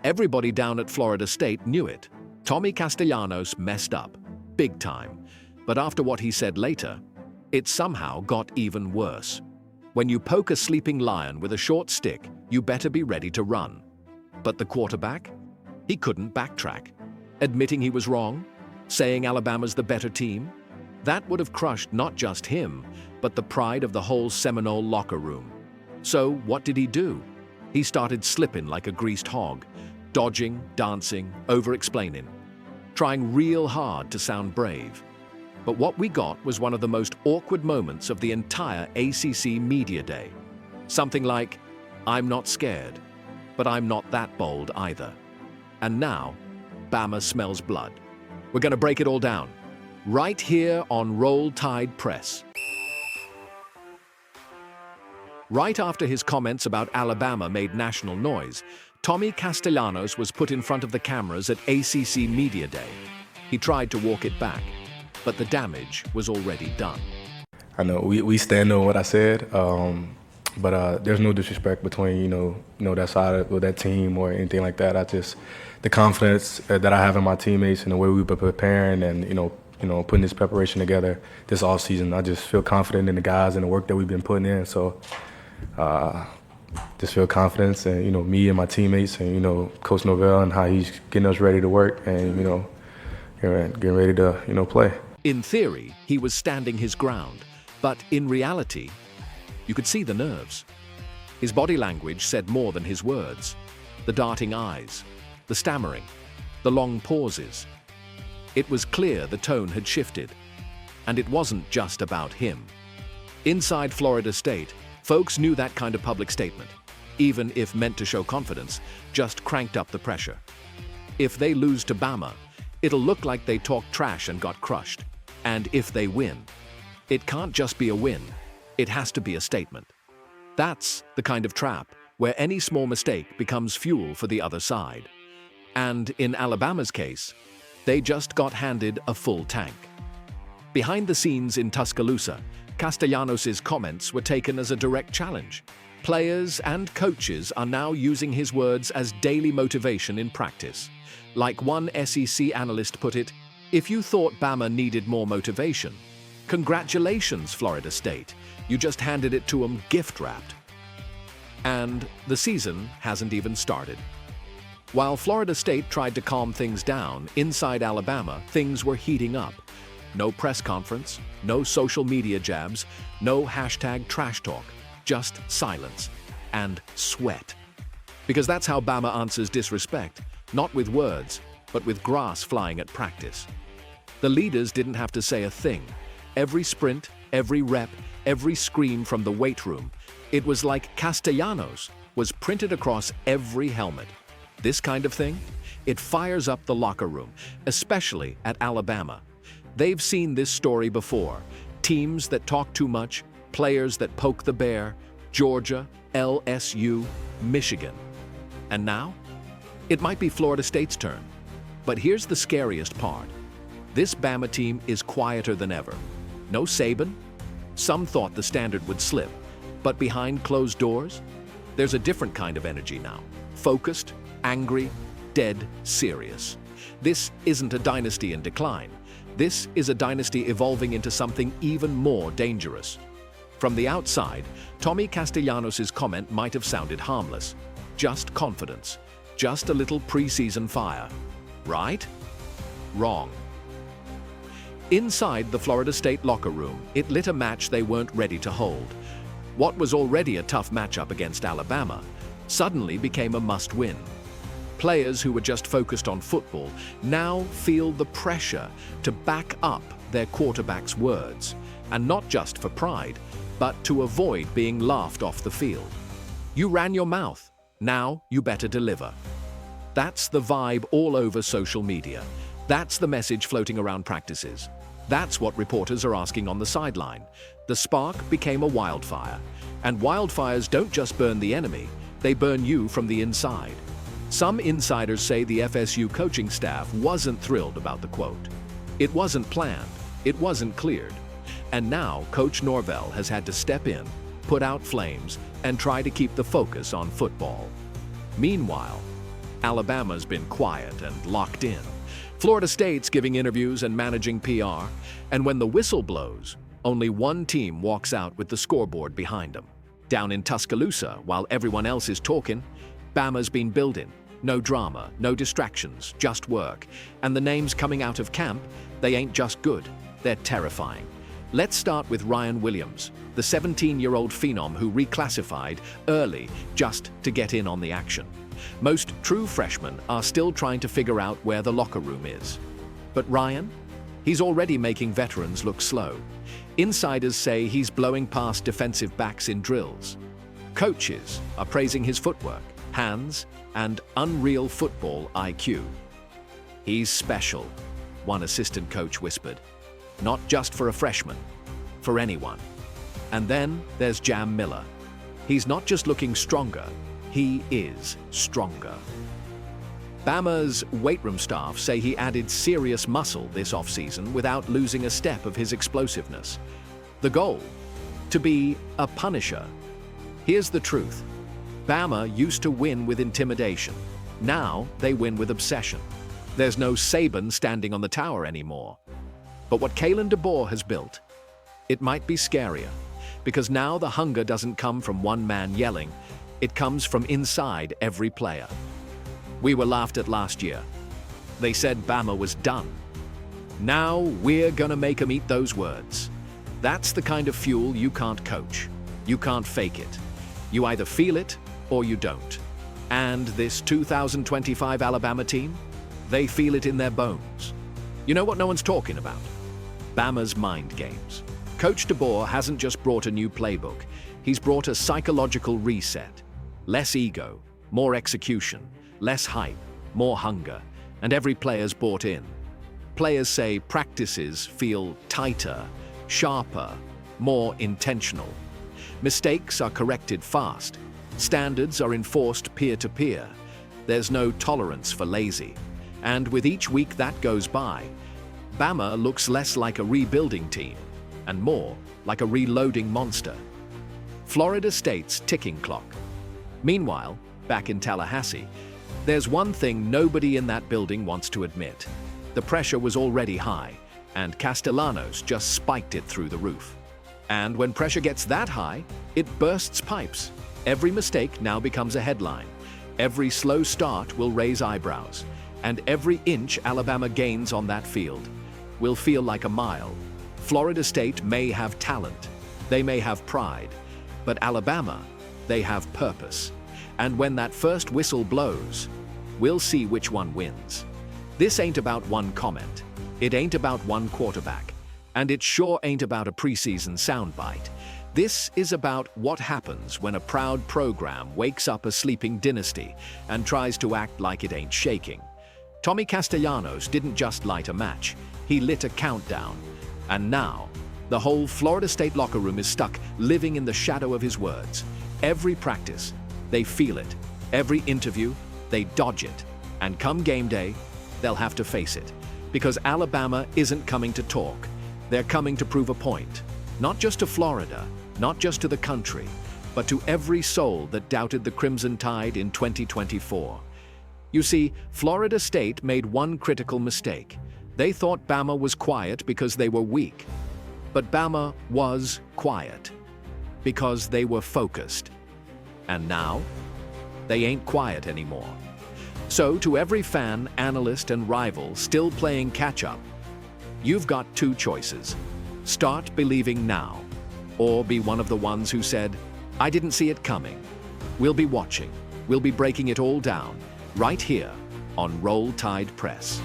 Everybody down at Florida State knew it. Tommy Castellanos messed up, big time. But after what he said later, it somehow got even worse. When you poke a sleeping lion with a short stick, you better be ready to run. But the quarterback? He couldn't backtrack. Admitting he was wrong, saying Alabama's the better team, that would have crushed not just him, but the pride of the whole Seminole locker room. So what did he do? He started slipping like a greased hog, dodging, dancing, over-explaining, trying real hard to sound brave. But what we got was one of the most awkward moments of the entire ACC Media Day. Something like, "I'm not scared, but I'm not that bold either." And now, Bama smells blood. We're going to break it all down, right here on Roll Tide Press. Right after his comments about Alabama made national noise, Tommy Castellanos was put in front of the cameras at ACC Media Day. He tried to walk it back, but the damage was already done. I know we stand on what I said, but there's no disrespect between that side of that team or anything like that. The confidence that I have in my teammates and the way we've been preparing and putting this preparation together this off season, I just feel confident in the guys and the work that we've been putting in. So just feel confidence and me and my teammates and Coach Norvell and how he's getting us ready to work and getting ready to play. In theory, he was standing his ground, but in reality, you could see the nerves. His body language said more than his words. The darting eyes, the stammering, the long pauses. It was clear the tone had shifted, and it wasn't just about him. Inside Florida State, folks knew that kind of public statement, even if meant to show confidence, just cranked up the pressure. If they lose to Bama, it'll look like they talked trash and got crushed. And if they win, it can't just be a win, it has to be a statement. That's the kind of trap where any small mistake becomes fuel for the other side. And in Alabama's case, they just got handed a full tank. Behind the scenes in Tuscaloosa, Castellanos' comments were taken as a direct challenge. Players and coaches are now using his words as daily motivation in practice. Like one SEC analyst put it, "If you thought Bama needed more motivation, congratulations, Florida State. You just handed it to them gift-wrapped." And the season hasn't even started. While Florida State tried to calm things down, inside Alabama, things were heating up. No press conference, no social media jabs, no hashtag trash talk, just silence and sweat. Because that's how Bama answers disrespect, not with words, but with grass flying at practice. The leaders didn't have to say a thing. Every sprint, every rep, every scream from the weight room, it was like Castellanos was printed across every helmet. This kind of thing, it fires up the locker room, especially at Alabama. They've seen this story before. Teams that talk too much, players that poke the bear, Georgia, LSU, Michigan. And now, it might be Florida State's turn. But here's the scariest part. This Bama team is quieter than ever. No Saban? Some thought the standard would slip. But behind closed doors, there's a different kind of energy now. Focused, angry, dead serious. This isn't a dynasty in decline. This is a dynasty evolving into something even more dangerous. From the outside, Tommy Castellanos' comment might have sounded harmless. Just confidence. Just a little preseason fire. Right? Wrong. Inside the Florida State locker room, it lit a match they weren't ready to hold. What was already a tough matchup against Alabama suddenly became a must-win. Players who were just focused on football now feel the pressure to back up their quarterback's words, and not just for pride, but to avoid being laughed off the field. You ran your mouth, now you better deliver. That's the vibe all over social media. That's the message floating around practices. That's what reporters are asking on the sideline. The spark became a wildfire, and wildfires don't just burn the enemy, they burn you from the inside. Some insiders say the FSU coaching staff wasn't thrilled about the quote. It wasn't planned, it wasn't cleared. And now Coach Norvell has had to step in, put out flames, and try to keep the focus on football. Meanwhile, Alabama's been quiet and locked in. Florida State's giving interviews and managing PR, and when the whistle blows, only one team walks out with the scoreboard behind them. Down in Tuscaloosa, while everyone else is talking, Bama's been building. No drama, no distractions, just work. And the names coming out of camp, they ain't just good, they're terrifying. Let's start with Ryan Williams, the 17-year-old phenom who reclassified early just to get in on the action. Most true freshmen are still trying to figure out where the locker room is. But Ryan? He's already making veterans look slow. Insiders say he's blowing past defensive backs in drills. Coaches are praising his footwork, hands, and unreal football IQ. He's special, one assistant coach whispered. Not just for a freshman, for anyone. And then there's Jam Miller. He's not just looking stronger, he is stronger. Bama's weight room staff say he added serious muscle this offseason without losing a step of his explosiveness. The goal? To be a punisher. Here's the truth. Bama used to win with intimidation. Now they win with obsession. There's no Saban standing on the tower anymore. But what Kalen DeBoer has built, it might be scarier, because now the hunger doesn't come from one man yelling, it comes from inside every player. We were laughed at last year. They said Bama was done. Now we're gonna make 'em eat those words. That's the kind of fuel you can't coach. You can't fake it. You either feel it or you don't. And this 2025 Alabama team, they feel it in their bones. You know what no one's talking about? Bama's mind games. Coach DeBoer hasn't just brought a new playbook. He's brought a psychological reset. Less ego, more execution, less hype, more hunger, and every player's bought in. Players say practices feel tighter, sharper, more intentional. Mistakes are corrected fast. Standards are enforced peer-to-peer. There's no tolerance for lazy. And with each week that goes by, Bama looks less like a rebuilding team and more like a reloading monster. Florida State's ticking clock. Meanwhile, back in Tallahassee, there's one thing nobody in that building wants to admit. The pressure was already high, and Castellanos just spiked it through the roof. And when pressure gets that high, it bursts pipes. Every mistake now becomes a headline. Every slow start will raise eyebrows. And every inch Alabama gains on that field will feel like a mile. Florida State may have talent, they may have pride, but Alabama, they have purpose. And when that first whistle blows, we'll see which one wins. This ain't about one comment. It ain't about one quarterback. And it sure ain't about a preseason soundbite. This is about what happens when a proud program wakes up a sleeping dynasty and tries to act like it ain't shaking. Tommy Castellanos didn't just light a match, he lit a countdown. And now, the whole Florida State locker room is stuck, living in the shadow of his words. Every practice, they feel it. Every interview, they dodge it. And come game day, they'll have to face it. Because Alabama isn't coming to talk. They're coming to prove a point. Not just to Florida, not just to the country, but to every soul that doubted the Crimson Tide in 2024. You see, Florida State made one critical mistake. They thought Bama was quiet because they were weak. But Bama was quiet because they were focused. And now, they ain't quiet anymore. So to every fan, analyst, and rival still playing catch-up, you've got two choices. Start believing now, or be one of the ones who said, I didn't see it coming. We'll be watching. We'll be breaking it all down, right here on Roll Tide Press.